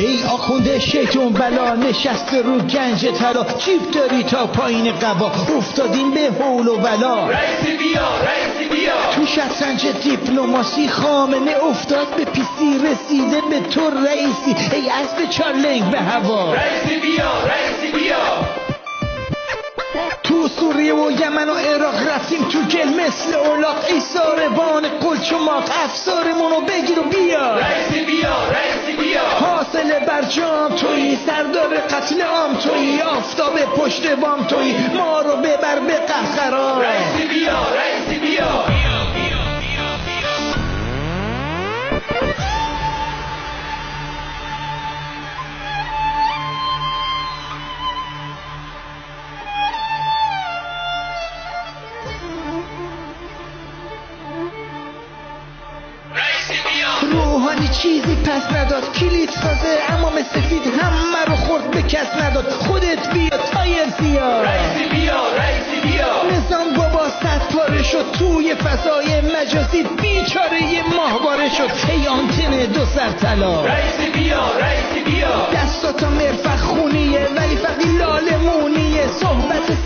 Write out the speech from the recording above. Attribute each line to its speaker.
Speaker 1: ای آخونده شیطون بلا نشسته رو گنج طلا، جیب داری تا پایین قبا، افتادیم به حول و بلا.
Speaker 2: رئیسی بیا رئیسی بیا،
Speaker 1: تو شطرنج دیپلماسی خامنه افتاد به پیسی، رسیده به تو رئیسی ای اسب چارلنگ به هوا.
Speaker 2: رئیسی بیا رئیسی بیا،
Speaker 1: تو سوریه و یمن و عراق رفتیم تو گل مثل اولاق، ای ساربان قلچماق افسارمونو بگیر و بیا.
Speaker 2: رئیسی بیا رئیسی بیا،
Speaker 1: حاصل برجام تویی، سردار قتل عام تویی، آفتاب پشت بام تویی، ما رو ببر به قهقرا.
Speaker 2: رئیسی بیا رئیسی بیا.
Speaker 1: روحانی چیزی پس نداد، کلید سازه امام سفید همه رو خورد به کس نداد. خودت بیا تایر زیا،
Speaker 2: رئیسی بیا رئیسی بیا،
Speaker 1: نظام بابا صد پاره شد توی فضای مجازی، بیچاره ماهواره شد ای آنتن دو سر طلا.
Speaker 2: رئیسی بیا رئیسی بیا،
Speaker 1: دستاتا مرفق خونیه ولی فقی لالمونیه، صحبت